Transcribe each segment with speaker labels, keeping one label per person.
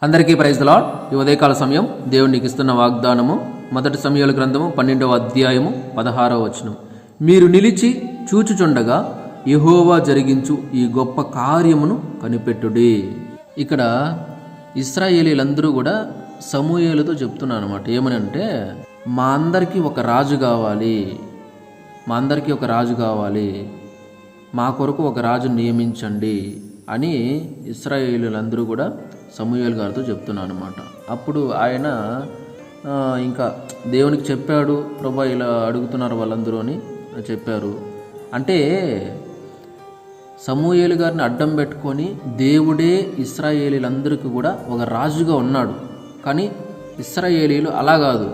Speaker 1: అందరికీ praise the lord. ఈ ఉదయకాల సమయం దేవుడు నీకు ఇస్తున్న వాగ్దానము మొదటి సమూయేలు గ్రంథము 12వ అధ్యాయము 16వ వచనం. మీరు నిలిచి చూచుచుండగా యెహోవా జరిగించు ఈ గొప్ప కార్యమును కనిపెట్టుడి. ఇక్కడ ఇశ్రాయేలీలందరూ కూడా సమూయేలుతో చెప్తున్నారు అనమాట. ఏమని అంటే, మా అందరికీ ఒక రాజు కావాలి, మా అందరికీ ఒక రాజు కావాలి, మా కొరకు ఒక రాజు నియమించండి అని ఇశ్రాయేలీలందరూ కూడా సమూయేలు గారితో చెప్తున్నాను అనమాట. అప్పుడు ఆయన ఇంకా దేవునికి చెప్పాడు, ప్రభా ఇలా అడుగుతున్నారు వాళ్ళందరూ అని చెప్పారు. అంటే సమూయేలు గారిని అడ్డం పెట్టుకొని దేవుడే ఇశ్రాయేలీలందరికీ కూడా ఒక రాజుగా ఉన్నాడు. కానీ ఇశ్రాయేలీలు అలా కాదు.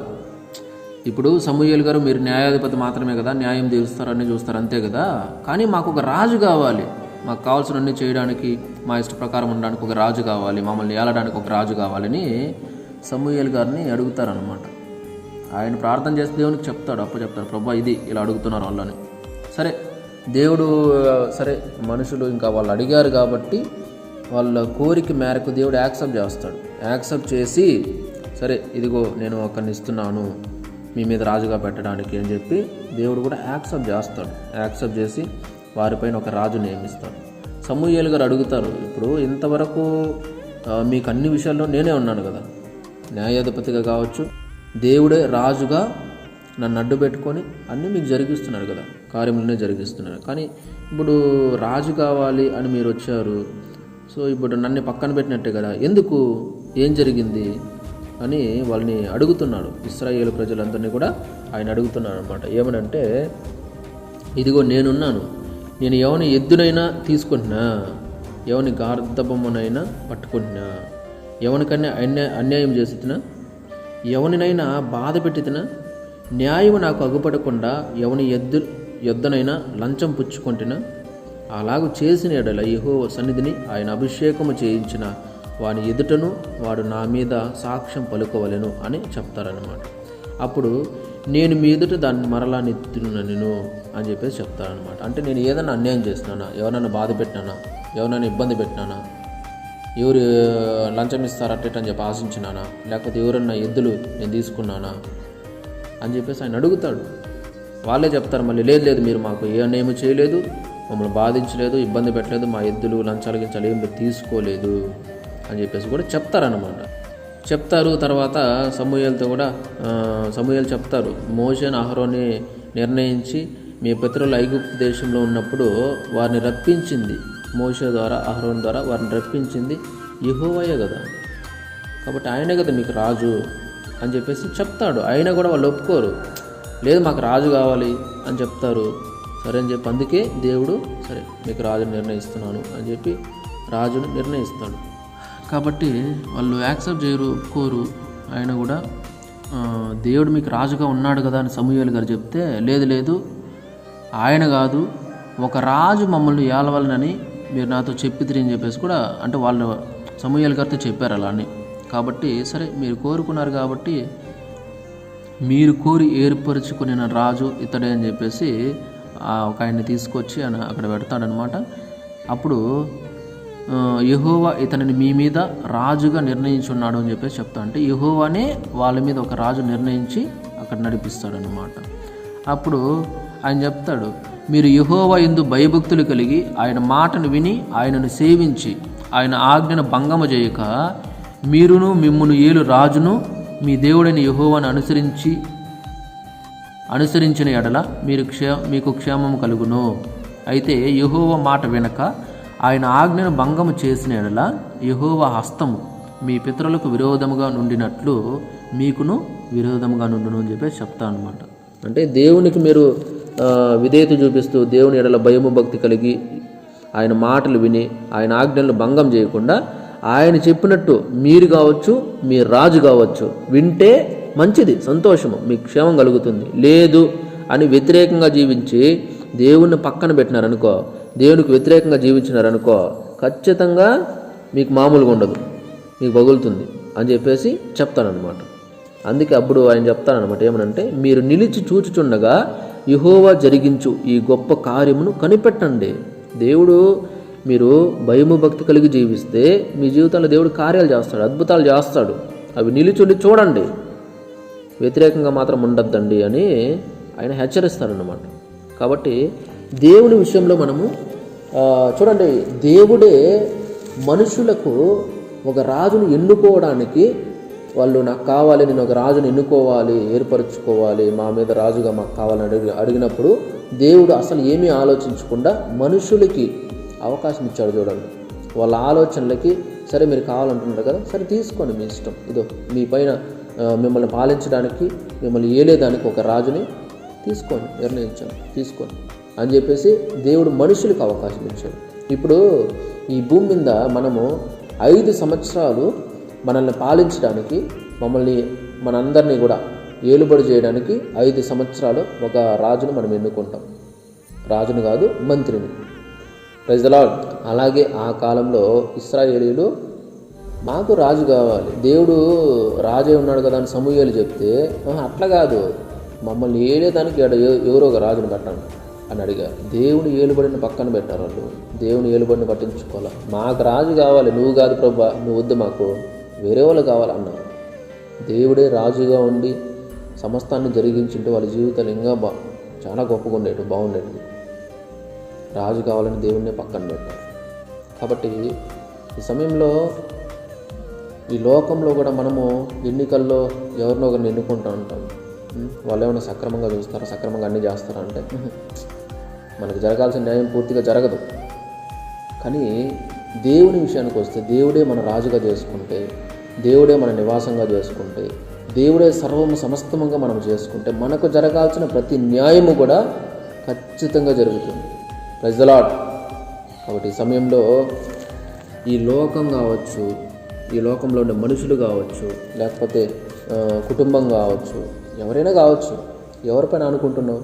Speaker 1: ఇప్పుడు సమూయేలు గారు మీరు న్యాయాధిపతి మాత్రమే కదా, న్యాయం తీరుస్తారు, అన్నీ చూస్తారు, అంతే కదా, కానీ మాకు ఒక రాజు కావాలి, మాకు కావాల్సినవన్నీ చేయడానికి, మా ఇష్ట ప్రకారం ఉండడానికి ఒక రాజు కావాలి, మమ్మల్ని ఏలడానికి ఒక రాజు కావాలని సమూయేలు గారిని అడుగుతారనమాట. ఆయన ప్రార్థన చేసి దేవునికి చెప్తాడు, అప్పుడు చెప్తాడు, ప్రభా ఇది ఇలా అడుగుతున్నారు వాళ్ళని. సరే దేవుడు, సరే మనుషులు ఇంకా వాళ్ళు అడిగారు కాబట్టి వాళ్ళ కోరిక మేరకు దేవుడు యాక్సెప్ట్ చేస్తాడు. యాక్సెప్ట్ చేసి సరే ఇదిగో నేను ఒకరిని ఇస్తున్నాను మీ మీద రాజుగా పెట్టడానికి అని చెప్పి దేవుడు కూడా యాక్సెప్ట్ చేస్తాడు. యాక్సెప్ట్ చేసి వారిపైన ఒక రాజు నియమిస్తాడు. సమూయేలు గారు అడుగుతారు, ఇప్పుడు ఇంతవరకు మీకు అన్ని విషయాల్లో నేనే ఉన్నాను కదా, న్యాయాధిపతిగా కావచ్చు, దేవుడే రాజుగా నన్ను అడ్డు పెట్టుకొని అన్నీ మీకు జరిగిస్తున్నాడు కదా, కార్యములనే జరిగిస్తున్నాడు. కానీ ఇప్పుడు రాజు కావాలి అని మీరు వచ్చారు, సో ఇప్పుడు నన్ను పక్కన పెట్టినట్టే కదా, ఎందుకు, ఏం జరిగింది అని వాళ్ళని అడుగుతున్నాడు. ఇశ్రాయేలు ప్రజలందరినీ కూడా ఆయన అడుగుతున్నాడు అనమాట. ఏమనంటే, ఇదిగో నేనున్నాను, నేను ఎవని ఎద్దునైనా తీసుకుంటున్నా, ఎవని గార్ధబొమ్మనైనా పట్టుకుంటున్నా, ఎవనికన్నా అన్యాయం చేసినా, ఎవరినైనా బాధ పెట్టినా, న్యాయము నాకు అగుపడకుండా ఎవని యొద్దనైనా లంచం పుచ్చుకుంటున్నా, అలాగూ చేసిన ఎడల యెహోవా సన్నిధిని ఆయన అభిషేకము చేయించిన వాని ఎదుటను వాడు నా మీద సాక్ష్యం పలుకోవలెను అని చెప్తారనమాట. అప్పుడు నేను మీ ఎదుట దాన్ని మరలా నెత్తును అని చెప్పేసి చెప్తారనమాట. అంటే నేను ఏదైనా అన్యాయం చేసినానా, ఎవరైనా బాధ పెట్టినానా, ఎవరైనా ఇబ్బంది పెట్టినానా, ఎవరు లంచం ఇస్తారు అట్టని చెప్పి ఆశించినానా, లేకపోతే ఎవరన్నా ఎద్దులు నేను తీసుకున్నానా అని చెప్పేసి ఆయన అడుగుతాడు. వాళ్ళే చెప్తారు మళ్ళీ, లేదు మీరు మాకు ఏ అన్యాయం చేయలేదు, మమ్మల్ని బాధించలేదు, ఇబ్బంది పెట్టలేదు, మా ఎద్దులు లంచాలు గించాలు ఏం తీసుకోలేదు అని చెప్పేసి కూడా చెప్తారనమాట. చెప్తారు. తర్వాత సమూయేలుతో కూడా సమూయేలు చెప్తారు, మోషేను అహరోన్ని నిర్ణయించి మీ పితరులు ఐగుప్తు దేశంలో ఉన్నప్పుడు వారిని రప్పించింది, మోషే ద్వారా అహరోన్ ద్వారా వారిని రప్పించింది యెహోవాయే కదా, కాబట్టి ఆయనే కదా మీకు రాజు అని చెప్పేసి చెప్తాడు. అయినా కూడా వాళ్ళు ఒప్పుకోరు, లేదు మాకు రాజు కావాలి అని చెప్తారు. సరే అని చెప్పి అందుకే దేవుడు సరే మీకు రాజుని నిర్ణయిస్తున్నాను అని చెప్పి రాజును నిర్ణయిస్తాడు. కాబట్టి వాళ్ళు యాక్సెప్ట్ చేయరు, ఒప్పుకోరు. ఆయన కూడా దేవుడు మీకు రాజుగా ఉన్నాడు కదా అని సమూయేలు గారు చెప్తే, లేదు ఆయన కాదు, ఒక రాజు మమ్మల్ని ఏలవాలని మీరు నాతో చెప్పిద్రి అని చెప్పేసి కూడా, అంటే వాళ్ళు సమూయేలు గారితో చెప్పారు అలా అని. కాబట్టి సరే మీరు కోరుకున్నారు కాబట్టి మీరు కోరి ఏర్పరచుకున్న రాజు ఇతడే అని చెప్పేసి ఒక ఆయన్ని తీసుకొచ్చి ఆయన అక్కడ పెడతాడనమాట. అప్పుడు యెహోవా ఇతనిని మీ మీద రాజుగా నిర్ణయించున్నాడు అని చెప్పేసి చెప్తా. అంటే యెహోవానే వాళ్ళ మీద ఒక రాజు నిర్ణయించి అక్కడ నడిపిస్తాడనమాట. అప్పుడు ఆయన చెప్తాడు, మీరు యెహోవా యందు భయభక్తులు కలిగి ఆయన మాటను విని ఆయనను సేవించి ఆయన ఆజ్ఞను భంగము చేయక మీరును మిమ్మును ఏలు రాజును మీ దేవుడైన యెహోవాను అనుసరించిన ఎడల మీకు క్షేమము కలుగును. అయితే యెహోవా మాట వినక ఆయన ఆజ్ఞను భంగము చేసిన ఎడల యెహోవా హస్తము మీ పితరులకు విరోధముగా నుండినట్లు మీకును విరోధముగా నుండును అని చెప్పేసి చెప్తా అనమాట. అంటే దేవునికి మీరు విధేయత చూపిస్తూ దేవుని ఎడల భయము భక్తి కలిగి ఆయన మాటలు విని ఆయన ఆజ్ఞలను భంగం చేయకుండా ఆయన చెప్పినట్టు మీరు కావచ్చు, మీ రాజు కావచ్చు, వింటే మంచిది, సంతోషము, మీకు క్షేమం కలుగుతుంది. లేదు అని వ్యతిరేకంగా జీవించి దేవుణ్ణి పక్కన పెట్టినారనుకో, దేవునికి వ్యతిరేకంగా జీవించినారనుకో, ఖచ్చితంగా మీకు మామూలుగా ఉండదు, మీకు పగులుతుంది అని చెప్పేసి చెప్తానమాట. అందుకే అప్పుడు ఆయన చెప్తానమాట, ఏమనంటే, మీరు నిలిచి చూచుచుండగా యెహోవా జరిగించు ఈ గొప్ప కార్యమును కనిపెట్టండి. దేవుడు మీరు భయము భక్తి కలిగి జీవిస్తే మీ జీవితంలో దేవుడు కార్యాలు చేస్తాడు, అద్భుతాలు చేస్తాడు. అవి నిలుచుండి చూడండి, వ్యతిరేకంగా మాత్రం ఉండద్దండి అని ఆయన హెచ్చరిస్తారన్నమాట. కాబట్టి దేవుని విషయంలో మనము చూడండి, దేవుడే మనుషులకు ఒక రాజును ఎన్నుకోవడానికి, వాళ్ళు నాకు కావాలి, నేను ఒక రాజును ఎన్నుకోవాలి, ఏర్పరచుకోవాలి, మా మీద రాజుగా మాకు కావాలని అడిగినప్పుడు దేవుడు అసలు ఏమీ ఆలోచించకుండా మనుషులకి అవకాశం ఇచ్చాడు. చూడండి, వాళ్ళ ఆలోచనలకి, సరే మీరు కావాలంటున్నారు కదా, సరే తీసుకోండి, మీ ఇష్టం, ఇదో మీ పైన మిమ్మల్ని పాలించడానికి, మిమ్మల్ని ఏలేదానికి ఒక రాజుని తీసుకోండి, నిర్ణయించాను, తీసుకోండి అని చెప్పేసి దేవుడు మనుషులకు అవకాశం ఇచ్చాడు. ఇప్పుడు ఈ భూమి మీద మనము 5 సంవత్సరాలు మనల్ని పాలించడానికి, మనందరినీ కూడా ఏలుబడి చేయడానికి 5 సంవత్సరాలు ఒక రాజును మనం ఎన్నుకుంటాం. రాజును కాదు, మంత్రిని. Praise the Lord. అలాగే ఆ కాలంలో ఇశ్రాయేలీయులు మాకు రాజు కావాలి, దేవుడు రాజే ఉన్నాడు కదా అని సమూయేలు చెప్తే, అట్లా కాదు, మమ్మల్ని ఏలేదానికి ఎవరో ఒక రాజును పెట్టండి అని అడిగారు. దేవుని ఏలుబడిని పక్కన పెట్టారు వాళ్ళు. దేవుని ఏలుబడిని పట్టించుకోవాలి. మాకు రాజు కావాలి, నువ్వు కాదు ప్రభా, నువ్వు వద్దు, మాకు వేరే వాళ్ళు కావాలన్నారు. దేవుడే రాజుగా ఉండి సమస్తాన్ని జరిగించుంటే వాళ్ళ జీవితాలు ఇంకా చాలా గొప్పగా ఉండేవి, బాగుండేవి. రాజు కావాలని దేవుణ్ణి పక్కన పెట్టారు. కాబట్టి ఈ సమయంలో ఈ లోకంలో కూడా మనము ఎన్నికల్లో ఎవరినో ఒకరిని ఎన్నుకుంటూ ఉంటాం. వాళ్ళు ఏమైనా సక్రమంగా చూస్తారా, సక్రమంగా అన్నీ చేస్తారా అంటే మనకు జరగాల్సిన న్యాయం పూర్తిగా జరగదు. కానీ దేవుని విషయానికి వస్తే, దేవుడే మన రాజుగా చేసుకుంటే, దేవుడే మన నివాసంగా చేసుకుంటే, దేవుడే సమస్తమంగా మనం చేసుకుంటే, మనకు జరగాల్సిన ప్రతి న్యాయము కూడా ఖచ్చితంగా జరుగుతుంది. Praise the Lord. కాబట్టి ఈ సమయంలో ఈ లోకం కావచ్చు, ఈ లోకంలో ఉండే మనుషులు కావచ్చు, లేకపోతే కుటుంబం కావచ్చు, ఎవరైనా కావచ్చు, ఎవరిపైన అనుకుంటున్నావు,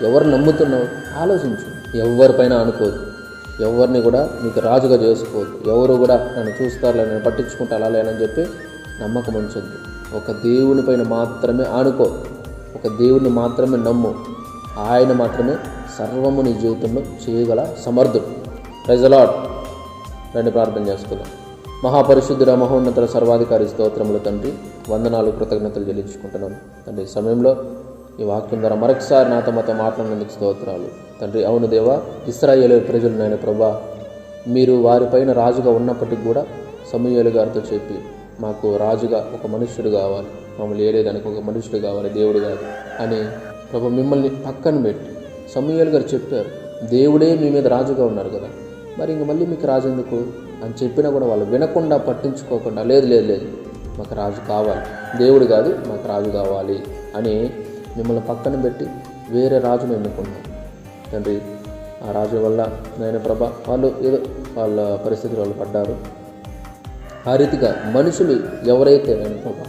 Speaker 1: ఎవరు నమ్ముతున్నావు ఆలోచించు. ఎవరిపైన అనుకోదు, ఎవరిని కూడా నీకు రాజుగా చేసుకోవద్దు. ఎవరు కూడా నన్ను చూస్తారులే, నేను పట్టించుకుంటా అలా లేనని చెప్పి నమ్మకం ఉంచొద్దు. ఒక దేవుని పైన మాత్రమే ఆనుకో, ఒక దేవుని మాత్రమే నమ్ము. ఆయన మాత్రమే సర్వము నీ జీవితంలో చేయగల సమర్థుడు. Praise the Lord. రండి ప్రార్థన చేసుకుందాం. మహాపరిశుద్ధుడ, మహోన్నతుల, సర్వాధికారి స్తోత్రములు తండ్రి, వందనాలు, కృతజ్ఞతలు చెల్లించుకుంటున్నాను తండ్రి. సమయంలో ఈ వాక్యం ద్వారా మరొకసారి నాతో మాట్లాడినందుకు స్తోత్రాలు తండ్రి. అవును దేవా, ఇశ్రాయేలు ప్రజలు నాయన ప్రభా, మీరు వారిపైన రాజుగా ఉన్నప్పటికీ కూడా సమూయేలు గారితో చెప్పి, మాకు రాజుగా ఒక మనుష్యుడు కావాలి, మమ్మల్ని ఏలేదానికి ఒక మనుష్యుడు కావాలి, దేవుడు కాదు అని ప్రభు మిమ్మల్ని పక్కన పెట్టి సమూయేలు గారు చెప్పారు. దేవుడే మీ మీద రాజుగా ఉన్నారు కదా, మరి ఇంక మళ్ళీ మీకు రాజు ఎందుకు అని చెప్పినా కూడా వాళ్ళు వినకుండా, పట్టించుకోకుండా, లేదు లేదు లేదు మాకు రాజు కావాలి, దేవుడు కాదు మాకు రాజు కావాలి అని మిమ్మల్ని పక్కన పెట్టి వేరే రాజును ఎన్నుకున్నారు తండ్రి. ఆ రాజు వల్ల నాయన ప్రభా వాళ్ళు ఏదో వాళ్ళ పరిస్థితులు వాళ్ళు పడ్డారు. ఆ రీతిగా మనుషులు ఎవరైతే నాయన ప్రభా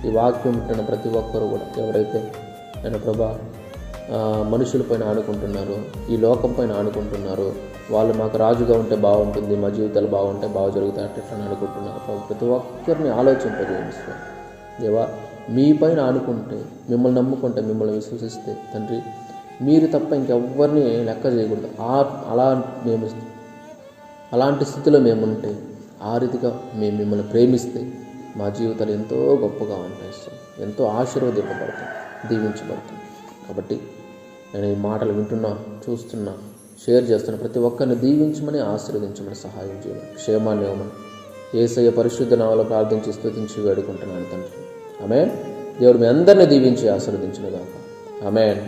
Speaker 1: ఈ వాక్యం ఉంటున్న ప్రతి ఒక్కరు కూడా ఎవరైతే నాయన ప్రభా మనుషులపైన ఆనుకుంటున్నారు, ఈ లోకం పైన ఆనుకుంటున్నారు, వాళ్ళు మాకు రాజుగా ఉంటే బాగుంటుంది, మా జీవితాలు బాగుంటే బాగా జరుగుతాయి అట్లా అనుకుంటున్నారు. ప్రతి ఒక్కరిని ఆలోచింపజేయండి దేవా. మీ పైన ఆనుకుంటే, మిమ్మల్ని నమ్ముకుంటే, మిమ్మల్ని విశ్వసిస్తే తండ్రి, మీరు తప్ప ఇంకెవ్వరిని లెక్క చేయకూడదు. అలాంటి స్థితిలో మేముంటే, ఆ రీతిగా మేము మిమ్మల్ని ప్రేమిస్తే మా జీవితాలు ఎంతో గొప్పగా ఉంటాయి, ఎంతో ఆశీర్వదింపబడతాం, దీవించబడతాం. కాబట్టి నేను ఈ మాటలు వింటున్నా, చూస్తున్నా, షేర్ చేస్తున్న ప్రతి ఒక్కరిని దీవించమని, ఆశీర్వదించమని, సహాయం చేయమని, క్షేమాన్ని ఇవ్వమని యేసయ్య పరిశుద్ధ నామములో ప్రార్థించి స్తుతించి వేడుకుంటున్నాను తండ్రి. ఆమేన్. దేవుడు మీ అందరినీ దీవించి ఆశీర్వదించును గాక. ఆమేన్.